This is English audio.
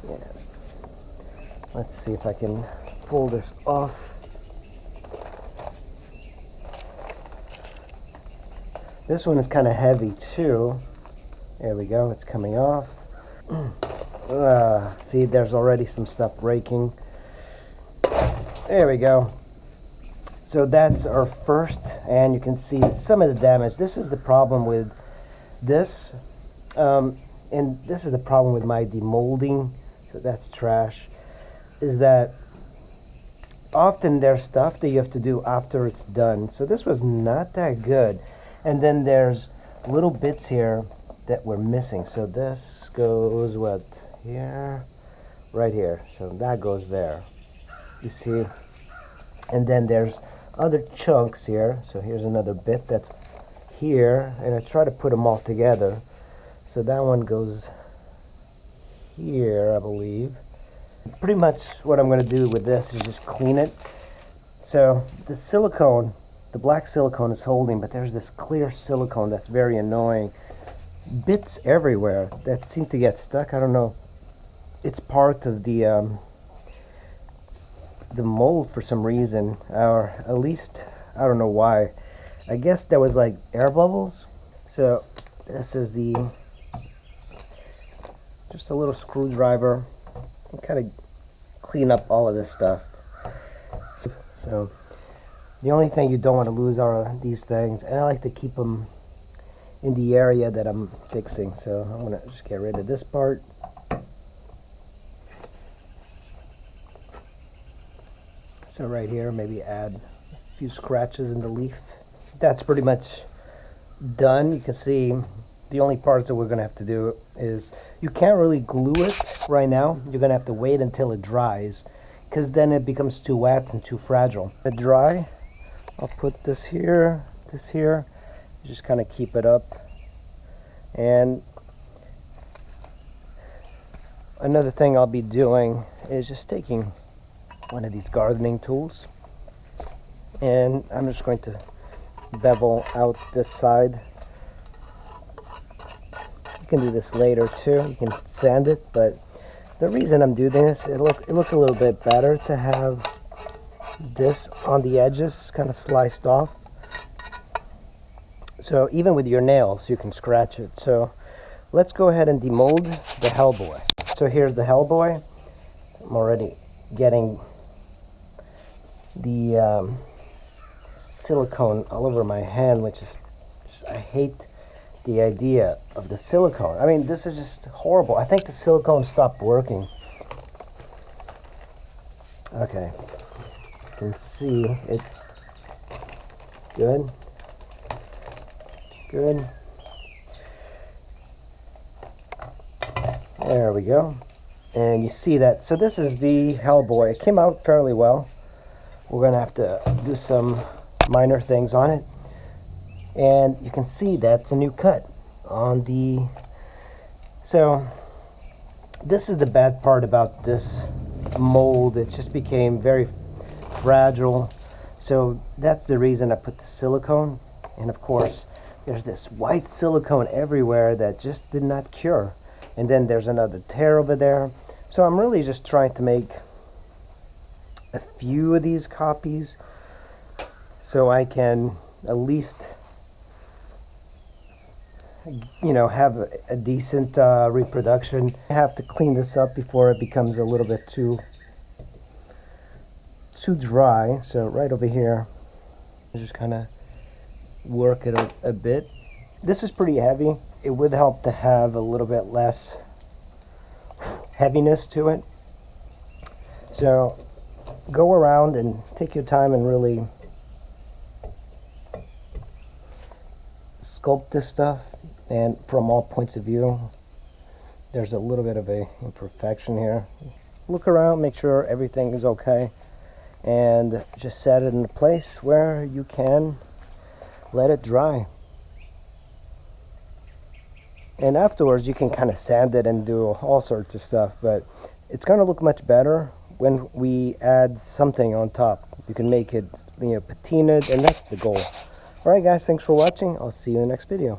Yeah. Let's see if I can pull this off. This one is kind of heavy too. There we go, it's coming off. See, there's already some stuff breaking. There we go. So that's our first, and you can see some of the damage. This is the problem with this, and this is the problem with my demolding. So that's trash. Is that often there's stuff that you have to do after it's done. So this was not that good. And then there's little bits here that we're missing. So this goes what, here, right here. So that goes there, you see. And then there's other chunks here. So here's another bit that's here, and I try to put them all together. So that one goes here, I believe. Pretty much what I'm going to do with this is just clean it. So the silicone, the black silicone is holding, but there's this clear silicone that's very annoying. Bits everywhere that seem to get stuck. I don't know. It's part of the mold for some reason, or at least I don't know why. I guess there was like air bubbles. So this is the just a little screwdriver. Kind of clean up all of this stuff. So the only thing you don't want to lose are these things, and I like to keep them in the area that I'm fixing. So I'm gonna just get rid of this part. So right here, maybe add a few scratches in the leaf. That's pretty much done. You can see the only parts that we're gonna have to do is, you can't really glue it right now. You're gonna have to wait until it dries, because then it becomes too wet and too fragile. Let it dry. I'll put this here, just kind of keep it up. And another thing I'll be doing is just taking one of these gardening tools, and I'm just going to bevel out this side. You can do this later too. You can sand it, but the reason I'm doing this, it looks a little bit better to have this on the edges kind of sliced off. So even with your nails, you can scratch it. So let's go ahead and demold the hellboy. So here's the hellboy. I'm already getting the silicone all over my hand, which is just, I hate the idea of the silicone. I mean, this is just horrible. I think the silicone stopped working. Okay, you can see it. Good. Good. There we go. And you see that. So this is the hellboy. It came out fairly well. We're gonna have to do some minor things on it. And you can see that's a new cut on the, so this is the bad part about this mold. It just became very fragile. So that's the reason I put the silicone. And of course, there's this white silicone everywhere that just did not cure. And then there's another tear over there. So I'm really just trying to make a few of these copies so I can at least, you know, have a decent reproduction. I have to clean this up before it becomes a little bit too dry. So right over here, just kind of work it a bit. This is pretty heavy. It would help to have a little bit less heaviness to it. So go around and take your time and really sculpt this stuff. And from all points of view, there's a little bit of a imperfection here. Look around, make sure everything is okay, and just set it in a place where you can let it dry. And afterwards you can kind of sand it and do all sorts of stuff, but it's going to look much better when we add something on top. You can make it, you know, patinaed, and that's the goal. Alright guys, thanks for watching. I'll see you in the next video.